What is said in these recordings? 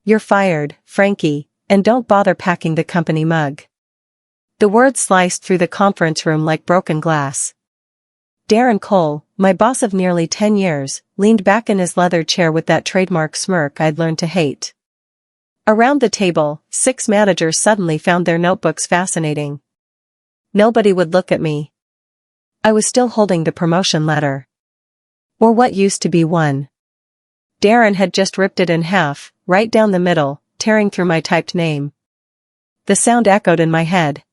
"You're fired, Frankie, and don't bother packing the company mug." The words sliced through the conference room like broken glass. Darren Cole, my boss of nearly 10 years, leaned back in his leather chair with that trademark smirk I'd learned to hate. Around the table, 6 managers suddenly found their notebooks fascinating. Nobody would look at me. I was still holding the promotion letter. Or what used to be one. Darren had just ripped it in half, right down the middle, tearing through my typed name. The sound echoed in my head.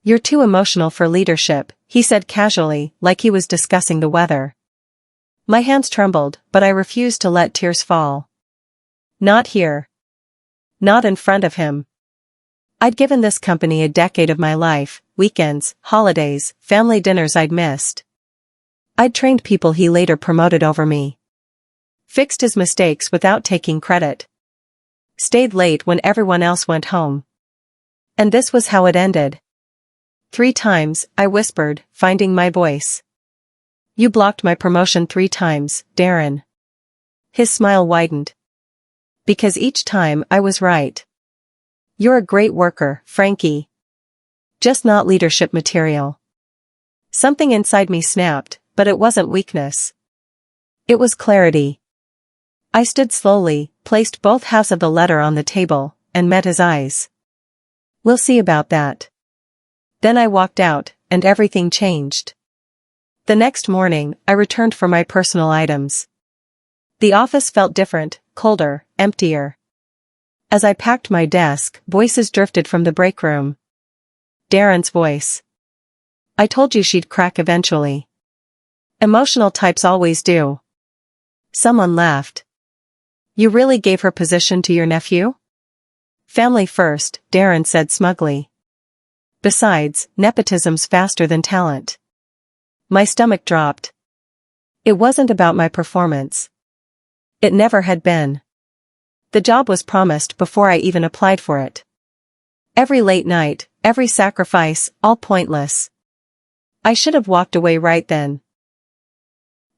"You're too emotional for leadership," he said casually, like he was discussing the weather. My hands trembled, but I refused to let tears fall. Not here. Not in front of him. I'd given this company a decade of my life, weekends, holidays, family dinners I'd missed. I'd trained people he later promoted over me. Fixed his mistakes without taking credit. Stayed late when everyone else went home. And this was how it ended. 3 times, I whispered, finding my voice. "You blocked my promotion 3 times, Darren." His smile widened. "Because each time I was right. You're a great worker, Frankie. Just not leadership material." Something inside me snapped, but it wasn't weakness. It was clarity. I stood slowly, placed both halves of the letter on the table, and met his eyes. "We'll see about that." Then I walked out, and everything changed. The next morning, I returned for my personal items. The office felt different, colder, emptier. As I packed my desk, voices drifted from the break room. Darren's voice. "I told you she'd crack eventually. Emotional types always do." Someone laughed. "You really gave her position to your nephew?" "Family first," Darren said smugly. "Besides, nepotism's faster than talent." My stomach dropped. It wasn't about my performance. It never had been. The job was promised before I even applied for it. Every late night, every sacrifice, all pointless. I should have walked away right then.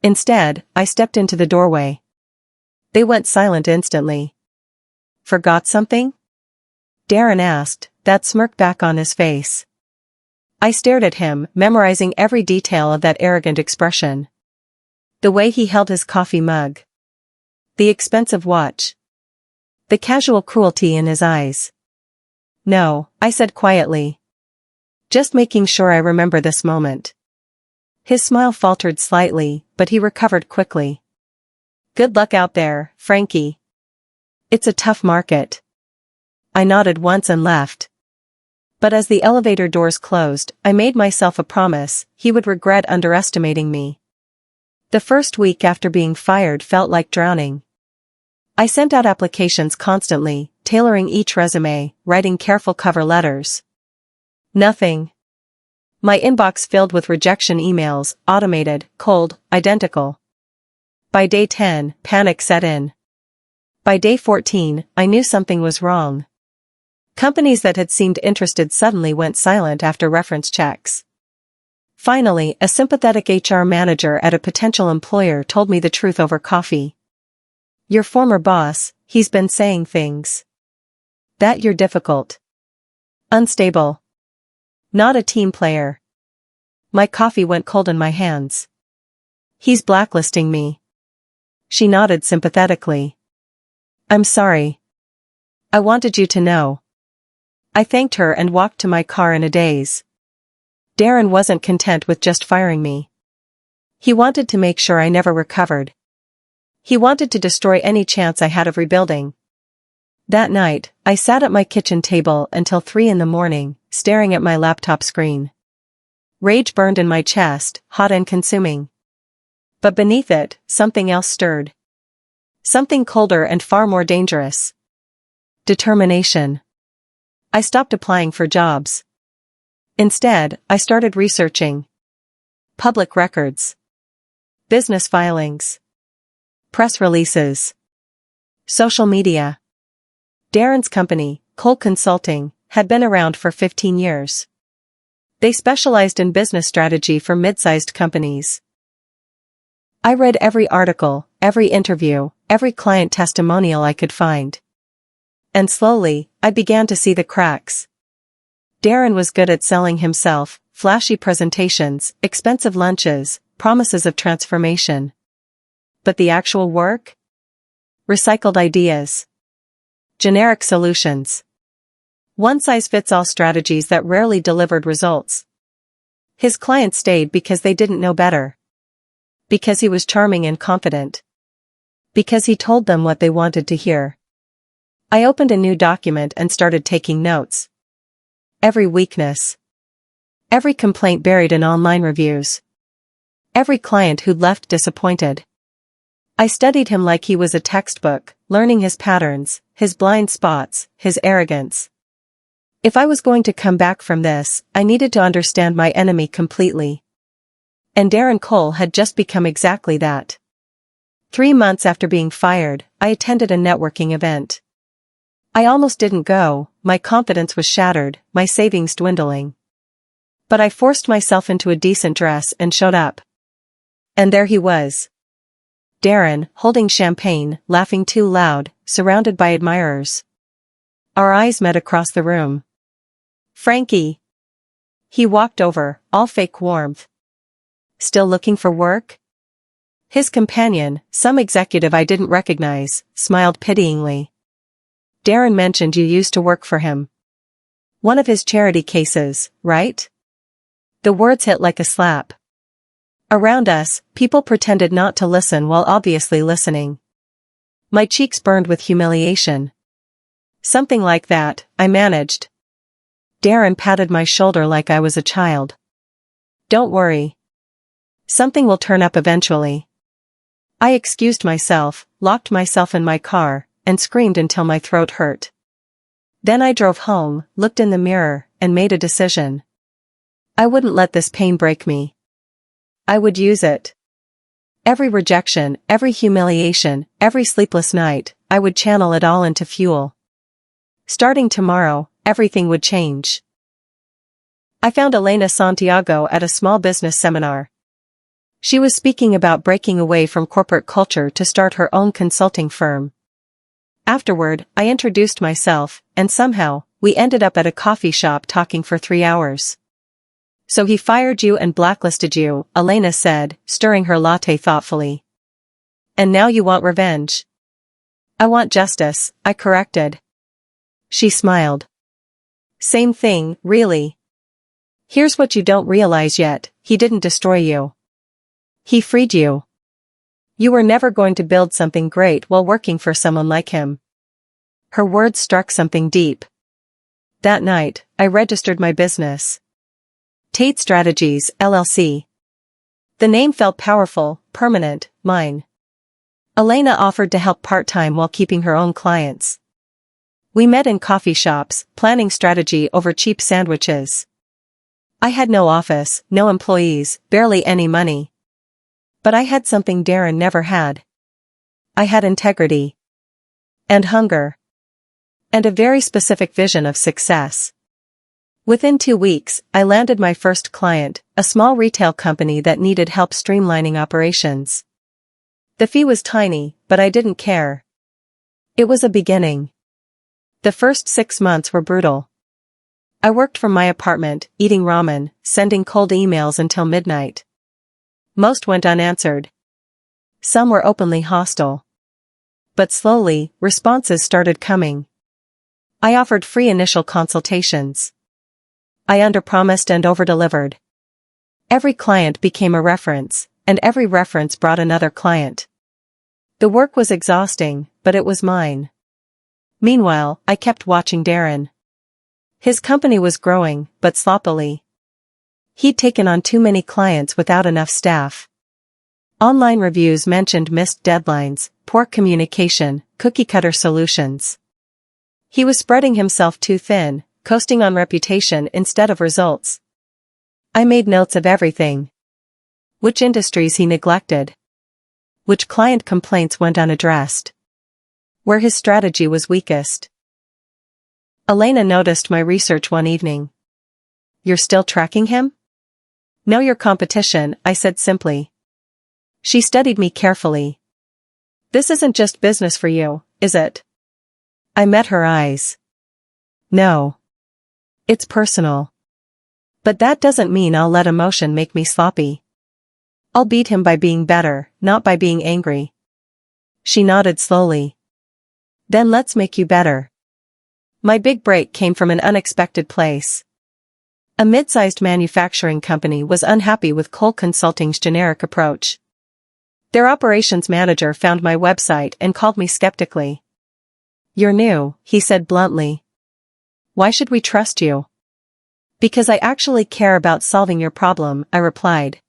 Instead, I stepped into the doorway. They went silent instantly. "Forgot something?" Darren asked, that smirk back on his face. I stared at him, memorizing every detail of that arrogant expression. The way he held his coffee mug. The expensive watch. The casual cruelty in his eyes. "No," I said quietly. "Just making sure I remember this moment." His smile faltered slightly, but he recovered quickly. "Good luck out there, Frankie. It's a tough market." I nodded once and left. But as the elevator doors closed, I made myself a promise he would regret underestimating me. The first week after being fired felt like drowning. I sent out applications constantly, tailoring each resume, writing careful cover letters. Nothing. My inbox filled with rejection emails, automated, cold, identical. By day 10, panic set in. By day 14, I knew something was wrong. Companies that had seemed interested suddenly went silent after reference checks. Finally, a sympathetic HR manager at a potential employer told me the truth over coffee. "Your former boss, he's been saying things. That you're difficult. Unstable. Not a team player." My coffee went cold in my hands. "He's blacklisting me." She nodded sympathetically. "I'm sorry. I wanted you to know." I thanked her and walked to my car in a daze. Darren wasn't content with just firing me. He wanted to make sure I never recovered. He wanted to destroy any chance I had of rebuilding. That night, I sat at my kitchen table until 3 in the morning, staring at my laptop screen. Rage burned in my chest, hot and consuming. But beneath it, something else stirred. Something colder and far more dangerous. Determination. I stopped applying for jobs. Instead, I started researching. Public records. Business filings. Press releases. Social media. Darren's company, Cole Consulting, had been around for 15 years. They specialized in business strategy for mid-sized companies. I read every article, every interview, every client testimonial I could find. And slowly, I began to see the cracks. Darren was good at selling himself, flashy presentations, expensive lunches, promises of transformation. But the actual work? Recycled ideas. Generic solutions. One-size-fits-all strategies that rarely delivered results. His clients stayed because they didn't know better. Because he was charming and confident. Because he told them what they wanted to hear. I opened a new document and started taking notes. Every weakness. Every complaint buried in online reviews. Every client who'd left disappointed. I studied him like he was a textbook, learning his patterns, his blind spots, his arrogance. If I was going to come back from this, I needed to understand my enemy completely. And Darren Cole had just become exactly that. 3 months after being fired, I attended a networking event. I almost didn't go, my confidence was shattered, my savings dwindling. But I forced myself into a decent dress and showed up. And there he was. Darren, holding champagne, laughing too loud, surrounded by admirers. Our eyes met across the room. Frankie. He walked over, all fake warmth. Still looking for work? His companion, some executive I didn't recognize, smiled pityingly. Darren mentioned you used to work for him. One of his charity cases, right? The words hit like a slap. Around us, people pretended not to listen while obviously listening. My cheeks burned with humiliation. Something like that, I managed. Darren patted my shoulder like I was a child. Don't worry. Something will turn up eventually. I excused myself, locked myself in my car, and screamed until my throat hurt. Then I drove home, looked in the mirror, and made a decision. I wouldn't let this pain break me. I would use it. Every rejection, every humiliation, every sleepless night, I would channel it all into fuel. Starting tomorrow, everything would change. I found Elena Santiago at a small business seminar. She was speaking about breaking away from corporate culture to start her own consulting firm. Afterward, I introduced myself, and somehow, we ended up at a coffee shop talking for 3 hours. So he fired you and blacklisted you, Elena said, stirring her latte thoughtfully. And now you want revenge? I want justice, I corrected. She smiled. Same thing, really. Here's what you don't realize yet, he didn't destroy you. He freed you. You were never going to build something great while working for someone like him. Her words struck something deep. That night, I registered my business. Tate Strategies, LLC. The name felt powerful, permanent, mine. Elena offered to help part-time while keeping her own clients. We met in coffee shops, planning strategy over cheap sandwiches. I had no office, no employees, barely any money. But I had something Darren never had. I had integrity. And hunger. And a very specific vision of success. Within 2 weeks, I landed my first client, a small retail company that needed help streamlining operations. The fee was tiny, but I didn't care. It was a beginning. The first 6 months were brutal. I worked from my apartment, eating ramen, sending cold emails until midnight. Most went unanswered. Some were openly hostile. But slowly, responses started coming. I offered free initial consultations. I underpromised and overdelivered. Every client became a reference, and every reference brought another client. The work was exhausting, but it was mine. Meanwhile, I kept watching Darren. His company was growing, but sloppily. He'd taken on too many clients without enough staff. Online reviews mentioned missed deadlines, poor communication, cookie-cutter solutions. He was spreading himself too thin, coasting on reputation instead of results. I made notes of everything. Which industries he neglected. Which client complaints went unaddressed. Where his strategy was weakest. Elena noticed my research one evening. You're still tracking him? Know your competition, I said simply. She studied me carefully. This isn't just business for you, is it? I met her eyes. No. It's personal. But that doesn't mean I'll let emotion make me sloppy. I'll beat him by being better, not by being angry. She nodded slowly. Then let's make you better. My big break came from an unexpected place. A mid-sized manufacturing company was unhappy with Cole Consulting's generic approach. Their operations manager found my website and called me skeptically. "You're new," he said bluntly. "Why should we trust you?" "Because I actually care about solving your problem," I replied.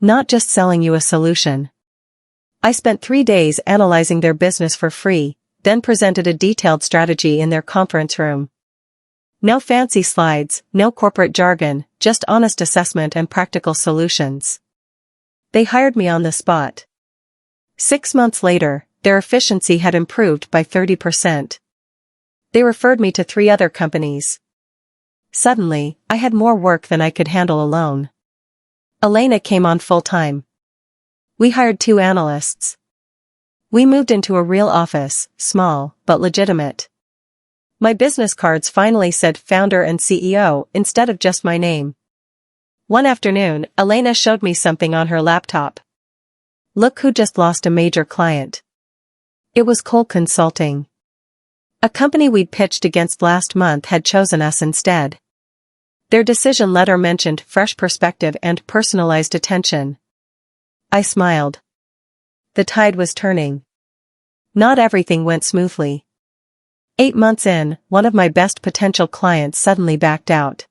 "Not just selling you a solution." I spent 3 days analyzing their business for free, then presented a detailed strategy in their conference room. No fancy slides, no corporate jargon, just honest assessment and practical solutions. They hired me on the spot. 6 months later, their efficiency had improved by 30%. They referred me to 3 other companies. Suddenly, I had more work than I could handle alone. Elena came on full-time. We hired 2 analysts. We moved into a real office, small, but legitimate. My business cards finally said founder and CEO instead of just my name. One afternoon, Elena showed me something on her laptop. Look who just lost a major client. It was Cole Consulting. A company we'd pitched against last month had chosen us instead. Their decision letter mentioned fresh perspective and personalized attention. I smiled. The tide was turning. Not everything went smoothly. 8 months in, one of my best potential clients suddenly backed out.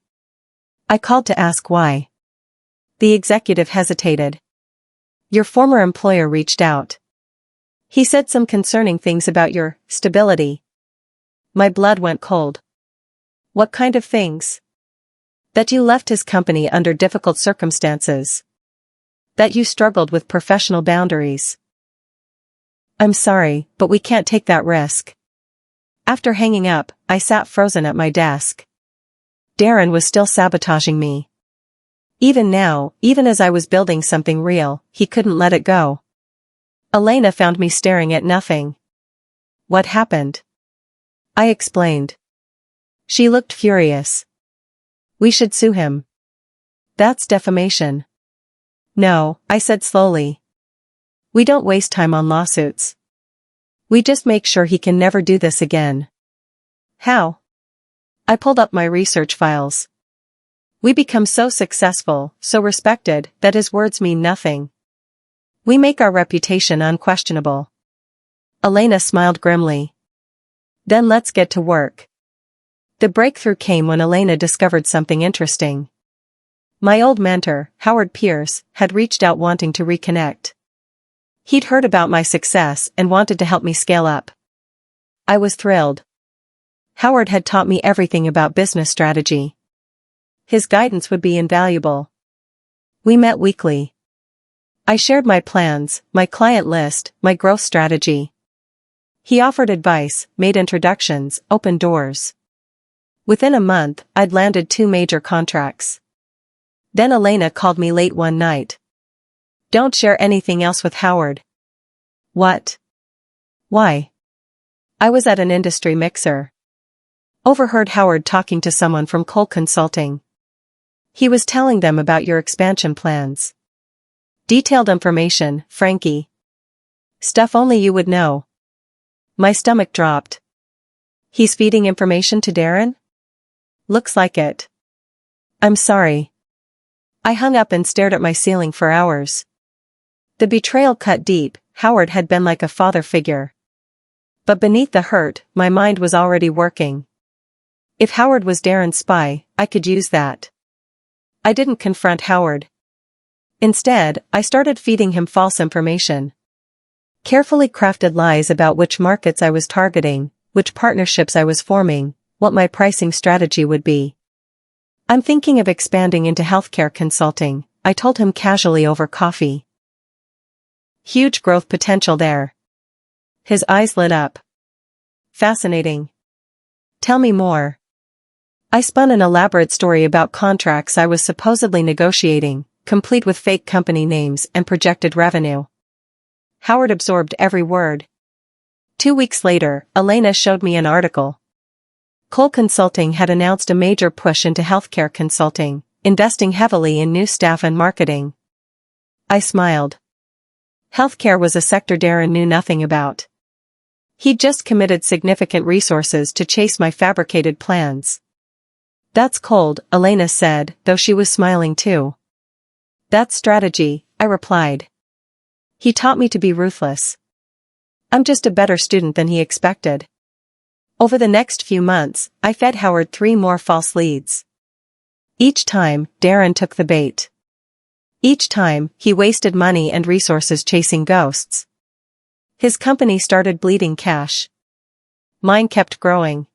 I called to ask why. The executive hesitated. "Your former employer reached out. He said some concerning things about your stability." My blood went cold. "What kind of things?" "That you left his company under difficult circumstances. That you struggled with professional boundaries." "I'm sorry, but we can't take that risk." After hanging up, I sat frozen at my desk. Darren was still sabotaging me. Even now, even as I was building something real, he couldn't let it go. Elena found me staring at nothing. "What happened?" I explained. She looked furious. "We should sue him." "That's defamation." "No," I said slowly. "We don't waste time on lawsuits. We just make sure he can never do this again." "How?" I pulled up my research files. "We become so successful, so respected, that his words mean nothing. We make our reputation unquestionable." Elena smiled grimly. "Then let's get to work." The breakthrough came when Elena discovered something interesting. My old mentor, Howard Pierce, had reached out wanting to reconnect. He'd heard about my success and wanted to help me scale up. I was thrilled. Howard had taught me everything about business strategy. His guidance would be invaluable. We met weekly. I shared my plans, my client list, my growth strategy. He offered advice, made introductions, opened doors. Within a month, I'd landed 2 major contracts. Then Elena called me late one night. "Don't share anything else with Howard." "What?" "Why?" I was at an industry mixer. Overheard Howard talking to someone from Cole Consulting. He was telling them about your expansion plans. Detailed information, Frankie. Stuff only you would know. My stomach dropped. He's feeding information to Darren? Looks like it. I'm sorry. I hung up and stared at my ceiling for hours. The betrayal cut deep. Howard had been like a father figure. But beneath the hurt, my mind was already working. If Howard was Darren's spy, I could use that. I didn't confront Howard. Instead, I started feeding him false information. Carefully crafted lies about which markets I was targeting, which partnerships I was forming, what my pricing strategy would be. "I'm thinking of expanding into healthcare consulting," I told him casually over coffee. "Huge growth potential there." His eyes lit up. "Fascinating. Tell me more." I spun an elaborate story about contracts I was supposedly negotiating, complete with fake company names and projected revenue. Howard absorbed every word. 2 weeks later, Elena showed me an article. Cole Consulting had announced a major push into healthcare consulting, investing heavily in new staff and marketing. I smiled. Healthcare was a sector Darren knew nothing about. He'd just committed significant resources to chase my fabricated plans. That's cold, Elena said, though she was smiling too. That's strategy, I replied. He taught me to be ruthless. I'm just a better student than he expected. Over the next few months, I fed Howard 3 more false leads. Each time, Darren took the bait. Each time, he wasted money and resources chasing ghosts. His company started bleeding cash. Mine kept growing.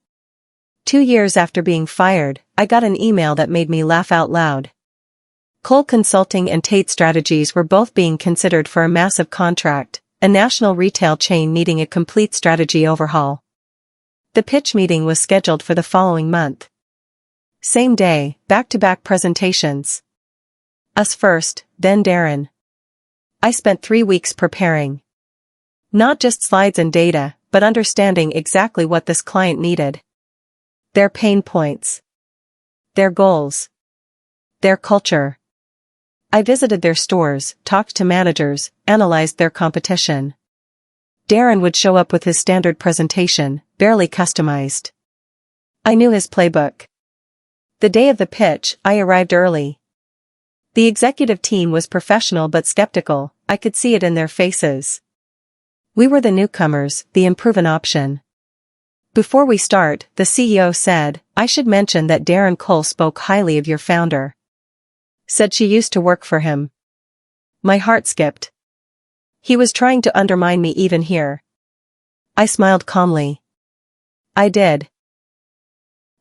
2 years after being fired, I got an email that made me laugh out loud. Cole Consulting and Tate Strategies were both being considered for a massive contract, a national retail chain needing a complete strategy overhaul. The pitch meeting was scheduled for the following month. Same day, back-to-back presentations. Us first, then Darren. I spent 3 weeks preparing. Not just slides and data, but understanding exactly what this client needed. Their pain points. Their goals. Their culture. I visited their stores, talked to managers, analyzed their competition. Darren would show up with his standard presentation, barely customized. I knew his playbook. The day of the pitch, I arrived early. The executive team was professional but skeptical, I could see it in their faces. We were the newcomers, the unproven option. Before we start, the CEO said, I should mention that Darren Cole spoke highly of your founder. Said she used to work for him. My heart skipped. He was trying to undermine me even here. I smiled calmly. I did.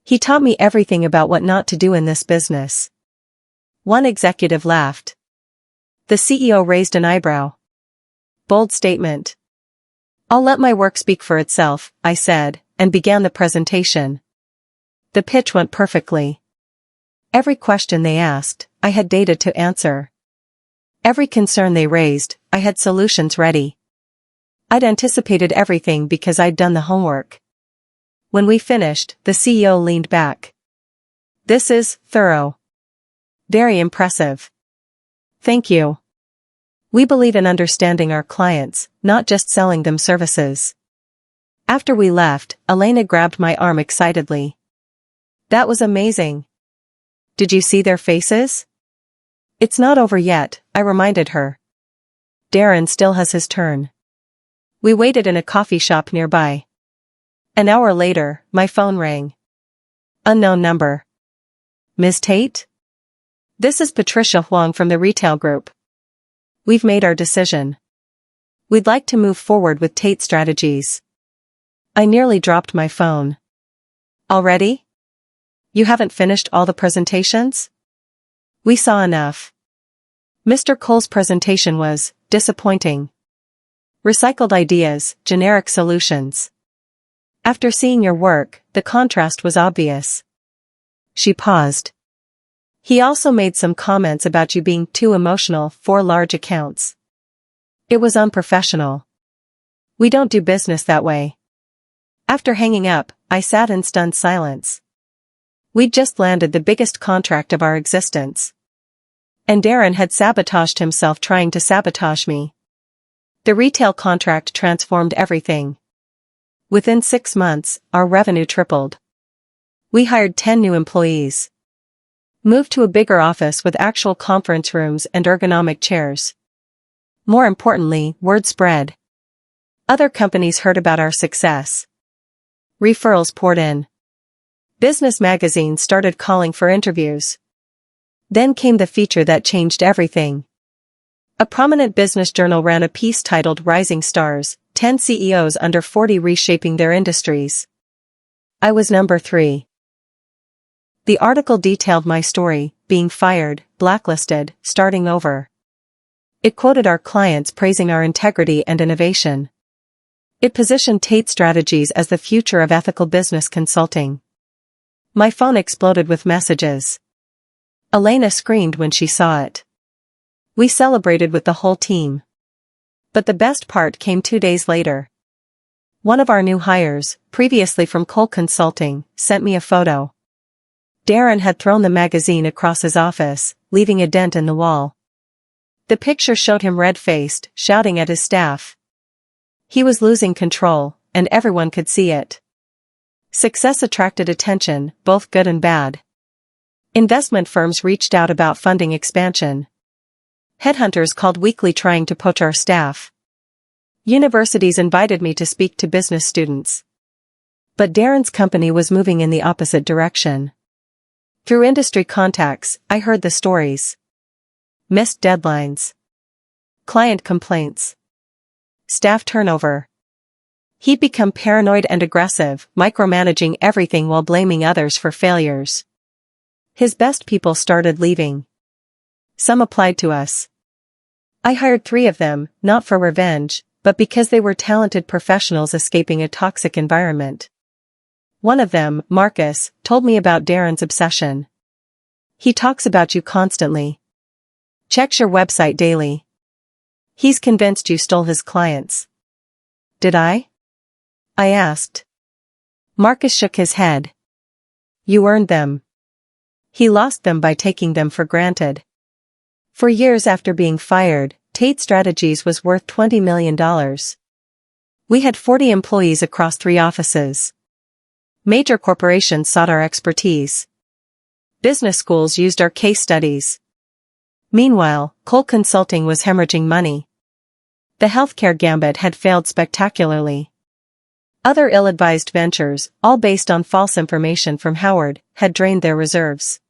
He taught me everything about what not to do in this business. One executive laughed. The CEO raised an eyebrow. Bold statement. I'll let my work speak for itself, I said, and began the presentation. The pitch went perfectly. Every question they asked, I had data to answer. Every concern they raised, I had solutions ready. I'd anticipated everything because I'd done the homework. When we finished, the CEO leaned back. This is thorough. Very impressive. Thank you. We believe in understanding our clients, not just selling them services. After we left, Elena grabbed my arm excitedly. That was amazing. Did you see their faces? It's not over yet, I reminded her. Darren still has his turn. We waited in a coffee shop nearby. An hour later, my phone rang. Unknown number. Ms. Tate? This is Patricia Huang from the retail group. We've made our decision. We'd like to move forward with Tate Strategies. I nearly dropped my phone. Already? You haven't finished all the presentations? We saw enough. Mr. Cole's presentation was disappointing. Recycled ideas, generic solutions. After seeing your work, the contrast was obvious. She paused. He also made some comments about you being too emotional for large accounts. It was unprofessional. We don't do business that way. After hanging up, I sat in stunned silence. We'd just landed the biggest contract of our existence. And Darren had sabotaged himself trying to sabotage me. The retail contract transformed everything. Within 6 months, our revenue tripled. We hired 10 new employees. Moved to a bigger office with actual conference rooms and ergonomic chairs. More importantly, word spread. Other companies heard about our success. Referrals poured in. Business magazines started calling for interviews. Then came the feature that changed everything. A prominent business journal ran a piece titled Rising Stars, 10 CEOs under 40 reshaping their industries. I was number 3. The article detailed my story, being fired, blacklisted, starting over. It quoted our clients praising our integrity and innovation. It positioned Tate Strategies as the future of ethical business consulting. My phone exploded with messages. Elena screamed when she saw it. We celebrated with the whole team. But the best part came 2 days later. One of our new hires, previously from Cole Consulting, sent me a photo. Darren had thrown the magazine across his office, leaving a dent in the wall. The picture showed him red-faced, shouting at his staff. He was losing control, and everyone could see it. Success attracted attention, both good and bad. Investment firms reached out about funding expansion. Headhunters called weekly trying to poach our staff. Universities invited me to speak to business students. But Darren's company was moving in the opposite direction. Through industry contacts, I heard the stories. Missed deadlines. Client complaints. Staff turnover. He'd become paranoid and aggressive, micromanaging everything while blaming others for failures. His best people started leaving. Some applied to us. I hired 3 of them, not for revenge, but because they were talented professionals escaping a toxic environment. One of them, Marcus, told me about Darren's obsession. He talks about you constantly. Checks your website daily. He's convinced you stole his clients. Did I? I asked. Marcus shook his head. You earned them. He lost them by taking them for granted. For years after being fired, Tate Strategies was worth $20 million. We had 40 employees across 3 offices. Major corporations sought our expertise. Business schools used our case studies. Meanwhile, Cole Consulting was hemorrhaging money. The healthcare gambit had failed spectacularly. Other ill-advised ventures, all based on false information from Howard, had drained their reserves.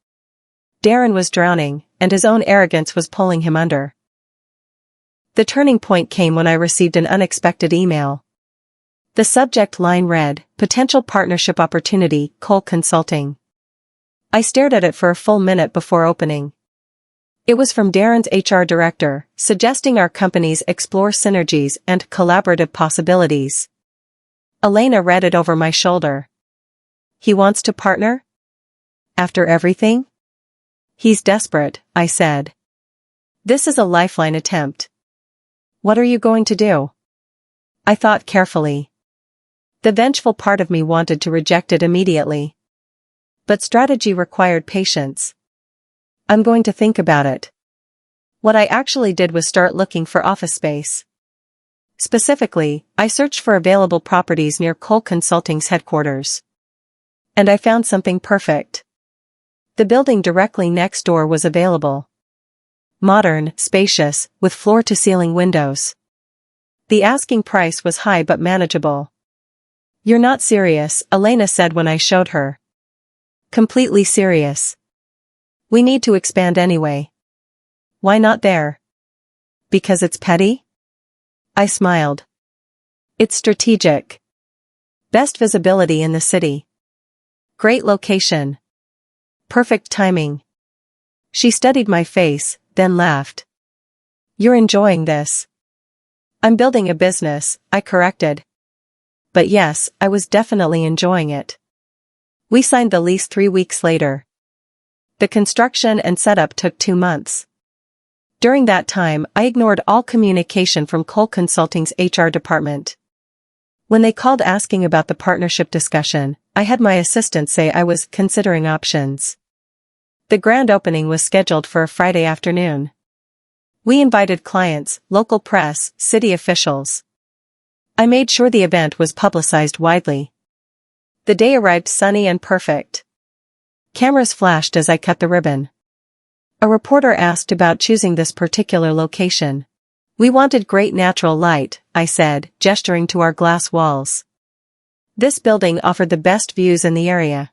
Darren was drowning, and his own arrogance was pulling him under. The turning point came when I received an unexpected email. The subject line read, Potential Partnership Opportunity, Cole Consulting. I stared at it for a full minute before opening. It was from Darren's HR director, suggesting our companies explore synergies and collaborative possibilities. Elena read it over my shoulder. He wants to partner? After everything? He's desperate, I said. This is a lifeline attempt. What are you going to do? I thought carefully. The vengeful part of me wanted to reject it immediately. But strategy required patience. I'm going to think about it. What I actually did was start looking for office space. Specifically, I searched for available properties near Cole Consulting's headquarters. And I found something perfect. The building directly next door was available. Modern, spacious, with floor-to-ceiling windows. The asking price was high but manageable. You're not serious, Elena said when I showed her. Completely serious. We need to expand anyway. Why not there? Because it's petty? I smiled. It's strategic. Best visibility in the city. Great location. Perfect timing. She studied my face, then laughed. You're enjoying this. I'm building a business, I corrected. But yes, I was definitely enjoying it. We signed the lease 3 weeks later. The construction and setup took 2 months. During that time, I ignored all communication from Cole Consulting's HR department. When they called asking about the partnership discussion, I had my assistant say I was considering options. The grand opening was scheduled for a Friday afternoon. We invited clients, local press, city officials. I made sure the event was publicized widely. The day arrived sunny and perfect. Cameras flashed as I cut the ribbon. A reporter asked about choosing this particular location. We wanted great natural light, I said, gesturing to our glass walls. This building offered the best views in the area.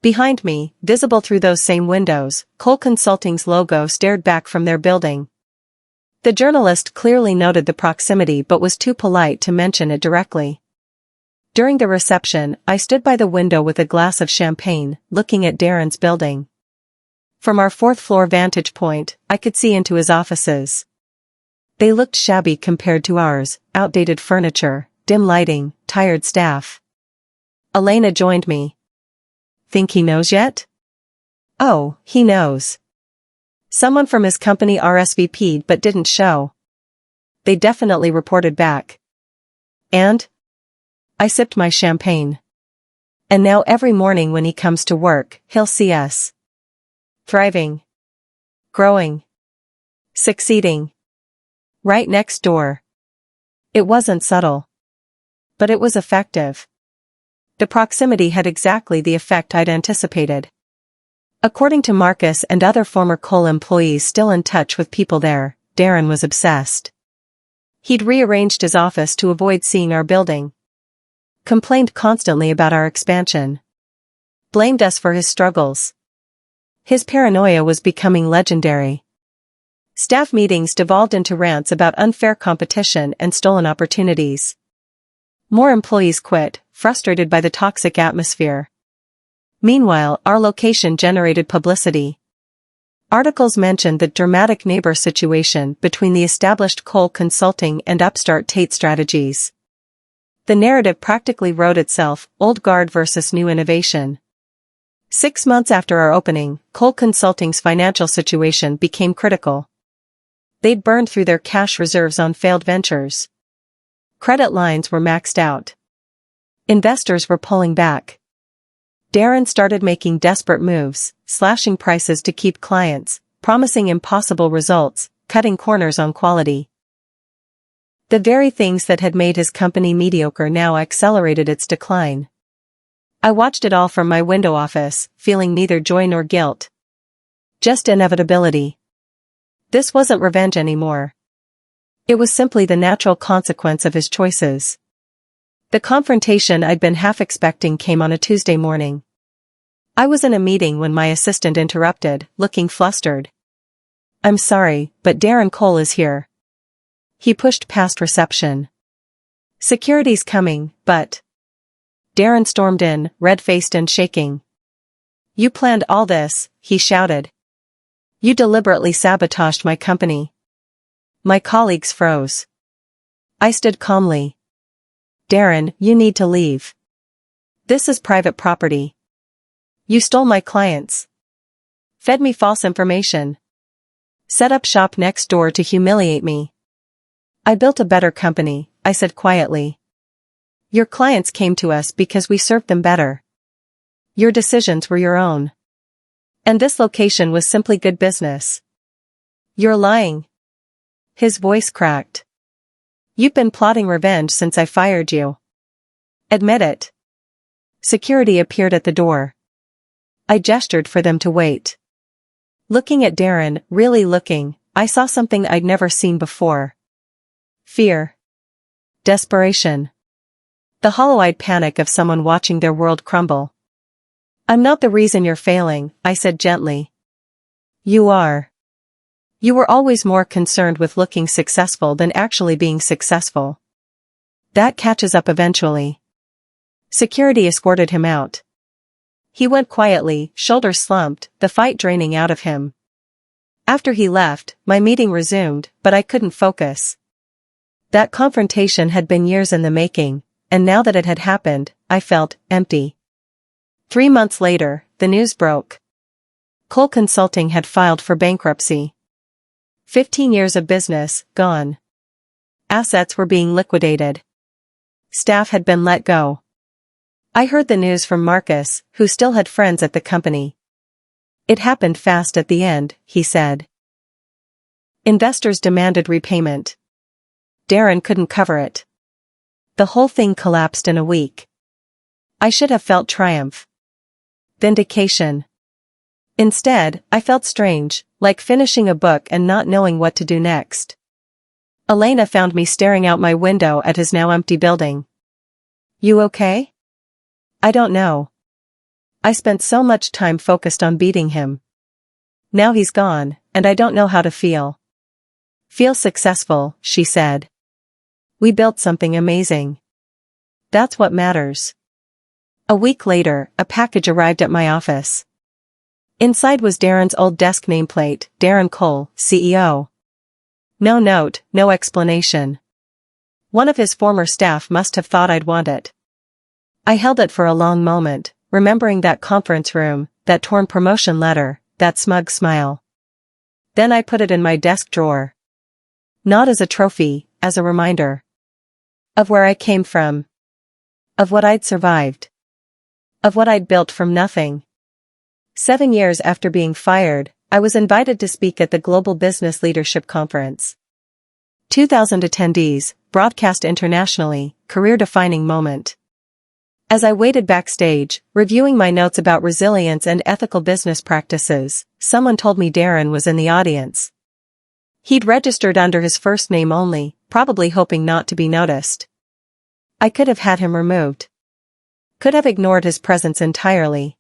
Behind me, visible through those same windows, Cole Consulting's logo stared back from their building. The journalist clearly noted the proximity but was too polite to mention it directly. During the reception, I stood by the window with a glass of champagne, looking at Darren's building. From our 4th-floor vantage point, I could see into his offices. They looked shabby compared to ours, outdated furniture, dim lighting, tired staff. Elena joined me. Think he knows yet? Oh, he knows. Someone from his company RSVP'd but didn't show. They definitely reported back. And? I sipped my champagne. And now every morning when he comes to work, he'll see us. Thriving. Growing. Succeeding. Right next door. It wasn't subtle. But it was effective. The proximity had exactly the effect I'd anticipated. According to Marcus and other former Cole employees still in touch with people there, Darren was obsessed. He'd rearranged his office to avoid seeing our building. Complained constantly about our expansion. Blamed us for his struggles. His paranoia was becoming legendary. Staff meetings devolved into rants about unfair competition and stolen opportunities. More employees quit, frustrated by the toxic atmosphere. Meanwhile, our location generated publicity. Articles mentioned the dramatic neighbor situation between the established Cole Consulting and upstart Tate Strategies. The narrative practically wrote itself, old guard versus new innovation. 6 months after our opening, Cole Consulting's financial situation became critical. They'd burned through their cash reserves on failed ventures. Credit lines were maxed out. Investors were pulling back. Darren started making desperate moves, slashing prices to keep clients, promising impossible results, cutting corners on quality. The very things that had made his company mediocre now accelerated its decline. I watched it all from my window office, feeling neither joy nor guilt. Just inevitability. This wasn't revenge anymore. It was simply the natural consequence of his choices. The confrontation I'd been half expecting came on a Tuesday morning. I was in a meeting when my assistant interrupted, looking flustered. "I'm sorry, but Darren Cole is here." He pushed past reception. "Security's coming, but..." Darren stormed in, red-faced and shaking. "You planned all this," he shouted. "You deliberately sabotaged my company." My colleagues froze. I stood calmly. "Darren, you need to leave. This is private property. You stole my clients. Fed me false information. Set up shop next door to humiliate me. I built a better company," I said quietly. "Your clients came to us because we served them better. Your decisions were your own. And this location was simply good business." "You're lying." His voice cracked. "You've been plotting revenge since I fired you. Admit it." Security appeared at the door. I gestured for them to wait. Looking at Darren, really looking, I saw something I'd never seen before. Fear. Desperation. The hollow-eyed panic of someone watching their world crumble. "I'm not the reason you're failing," I said gently. "You are. You were always more concerned with looking successful than actually being successful. That catches up eventually." Security escorted him out. He went quietly, shoulders slumped, the fight draining out of him. After he left, my meeting resumed, but I couldn't focus. That confrontation had been years in the making, and now that it had happened, I felt empty. 3 months later, the news broke. Cole Consulting had filed for bankruptcy. 15 years of business, gone. Assets were being liquidated. Staff had been let go. I heard the news from Marcus, who still had friends at the company. "It happened fast at the end," he said. Investors demanded repayment. Darren couldn't cover it. The whole thing collapsed in a week. I should have felt triumph. Vindication. Instead, I felt strange, like finishing a book and not knowing what to do next. Elena found me staring out my window at his now empty building. "You okay?" "I don't know. I spent so much time focused on beating him. Now he's gone, and I don't know how to feel." "Feel successful," she said. "We built something amazing. That's what matters." A week later, a package arrived at my office. Inside was Darren's old desk nameplate, Darren Cole, CEO. No note, no explanation. One of his former staff must have thought I'd want it. I held it for a long moment, remembering that conference room, that torn promotion letter, that smug smile. Then I put it in my desk drawer. Not as a trophy, as a reminder of where I came from. Of what I'd survived. Of what I'd built from nothing. 7 years after being fired, I was invited to speak at the Global Business Leadership Conference. 2,000 attendees, broadcast internationally, career-defining moment. As I waited backstage, reviewing my notes about resilience and ethical business practices, someone told me Darren was in the audience. He'd registered under his first name only, probably hoping not to be noticed. I could have had him removed. Could have ignored his presence entirely.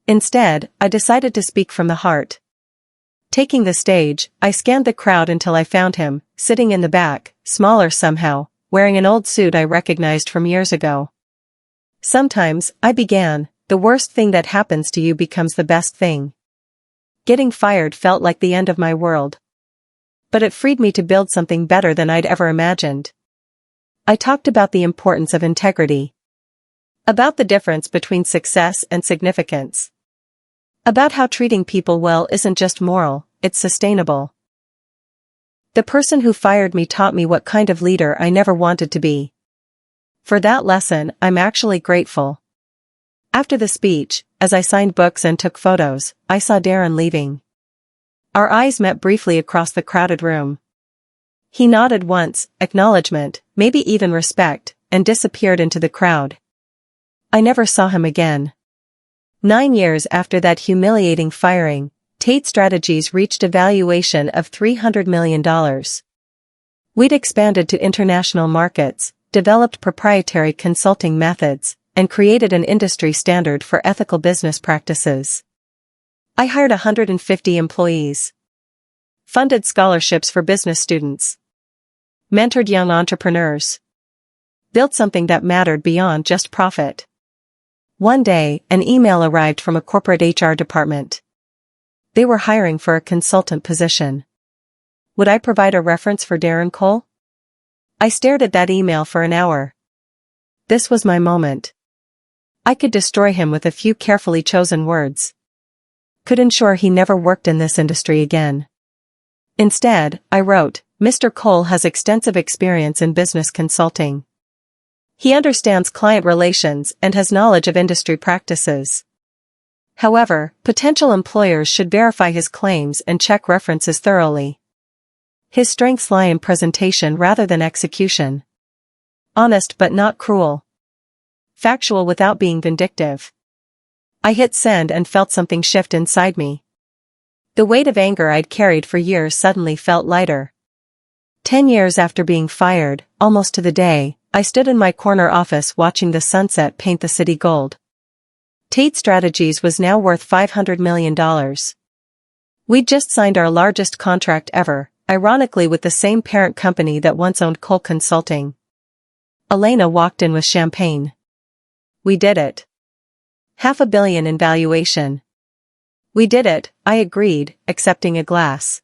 Instead, I decided to speak from the heart. Taking the stage, I scanned the crowd until I found him, sitting in the back, smaller somehow, wearing an old suit I recognized from years ago. Sometimes, I began, the worst thing that happens to you becomes the best thing. Getting fired felt like the end of my world. But it freed me to build something better than I'd ever imagined. I talked about the importance of integrity. About the difference between success and significance. About how treating people well isn't just moral, it's sustainable. The person who fired me taught me what kind of leader I never wanted to be. For that lesson, I'm actually grateful. After the speech, as I signed books and took photos, I saw Darren leaving. Our eyes met briefly across the crowded room. He nodded once, acknowledgement, maybe even respect, and disappeared into the crowd. I never saw him again. 9 years after that humiliating firing, Tate Strategies reached a valuation of $300 million. We'd expanded to international markets, developed proprietary consulting methods, and created an industry standard for ethical business practices. I hired 150 employees. Funded scholarships for business students. Mentored young entrepreneurs. Built something that mattered beyond just profit. One day, an email arrived from a corporate HR department. They were hiring for a consultant position. Would I provide a reference for Darren Cole? I stared at that email for an hour. This was my moment. I could destroy him with a few carefully chosen words. Could ensure he never worked in this industry again. Instead, I wrote, Mr. Cole has extensive experience in business consulting. He understands client relations and has knowledge of industry practices. However, potential employers should verify his claims and check references thoroughly. His strengths lie in presentation rather than execution. Honest but not cruel. Factual without being vindictive. I hit send and felt something shift inside me. The weight of anger I'd carried for years suddenly felt lighter. 10 years after being fired, almost to the day, I stood in my corner office watching the sunset paint the city gold. Tate Strategies was now worth $500 million. We'd just signed our largest contract ever, ironically with the same parent company that once owned Cole Consulting. Elena walked in with champagne. We did it. $500 million in valuation. We did it, I agreed, accepting a glass.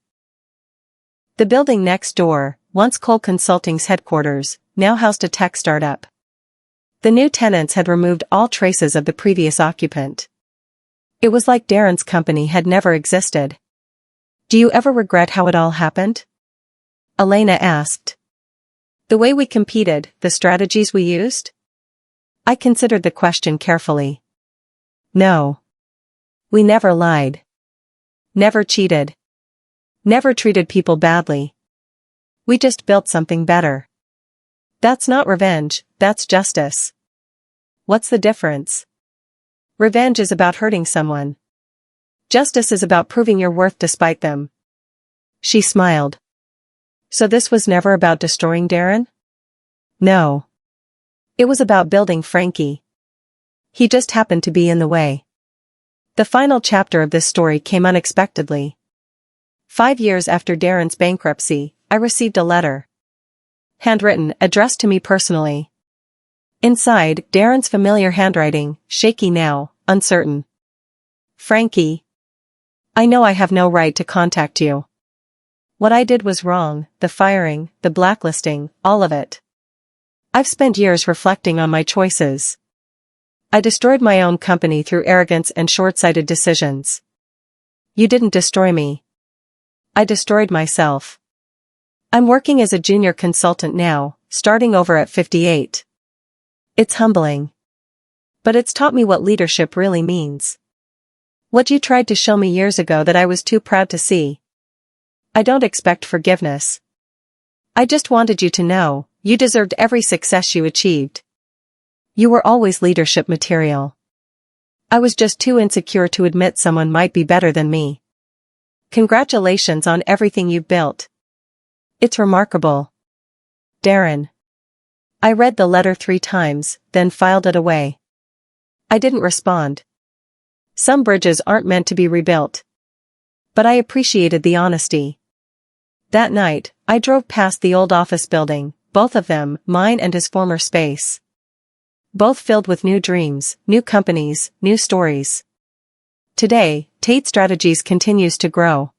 The building next door, once Cole Consulting's headquarters, now housed a tech startup. The new tenants had removed all traces of the previous occupant. It was like Darren's company had never existed. Do you ever regret how it all happened? Elena asked. The way we competed, the strategies we used? I considered the question carefully. No. We never lied. Never cheated. Never treated people badly. We just built something better. That's not revenge, that's justice. What's the difference? Revenge is about hurting someone. Justice is about proving your worth despite them. She smiled. So this was never about destroying Darren? No. It was about building Frankie. He just happened to be in the way. The final chapter of this story came unexpectedly. 5 years after Darren's bankruptcy, I received a letter. Handwritten, addressed to me personally. Inside, Darren's familiar handwriting, shaky now, uncertain. Frankie. I know I have no right to contact you. What I did was wrong, the firing, the blacklisting, all of it. I've spent years reflecting on my choices. I destroyed my own company through arrogance and short-sighted decisions. You didn't destroy me. I destroyed myself. I'm working as a junior consultant now, starting over at 58. It's humbling. But it's taught me what leadership really means. What you tried to show me years ago that I was too proud to see. I don't expect forgiveness. I just wanted you to know, you deserved every success you achieved. You were always leadership material. I was just too insecure to admit someone might be better than me. Congratulations on everything you've built. It's remarkable. Darren. I read the letter 3 times, then filed it away. I didn't respond. Some bridges aren't meant to be rebuilt. But I appreciated the honesty. That night, I drove past the old office building, both of them, mine and his former space. Both filled with new dreams, new companies, new stories. Today, Tate Strategies continues to grow.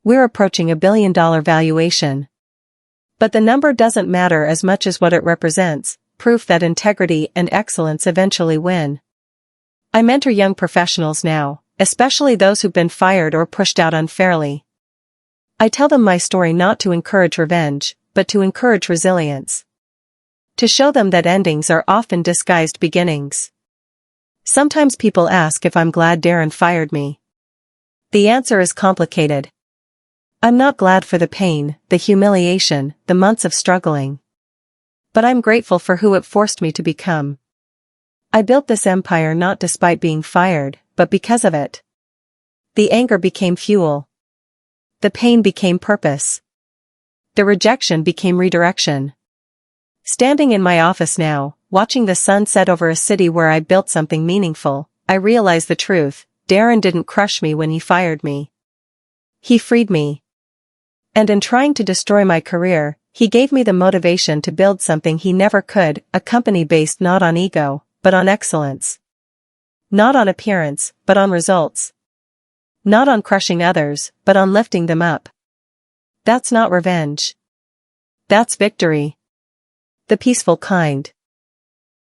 We're approaching $1 billion valuation. But the number doesn't matter as much as what it represents, proof that integrity and excellence eventually win. I mentor young professionals now, especially those who've been fired or pushed out unfairly. I tell them my story not to encourage revenge, but to encourage resilience. To show them that endings are often disguised beginnings. Sometimes people ask if I'm glad Darren fired me. The answer is complicated. I'm not glad for the pain, the humiliation, the months of struggling. But I'm grateful for who it forced me to become. I built this empire not despite being fired, but because of it. The anger became fuel. The pain became purpose. The rejection became redirection. Standing in my office now, watching the sun set over a city where I built something meaningful, I realize the truth. Darren didn't crush me when he fired me. He freed me. And in trying to destroy my career, he gave me the motivation to build something he never could, a company based not on ego, but on excellence. Not on appearance, but on results. Not on crushing others, but on lifting them up. That's not revenge. That's victory. The peaceful kind.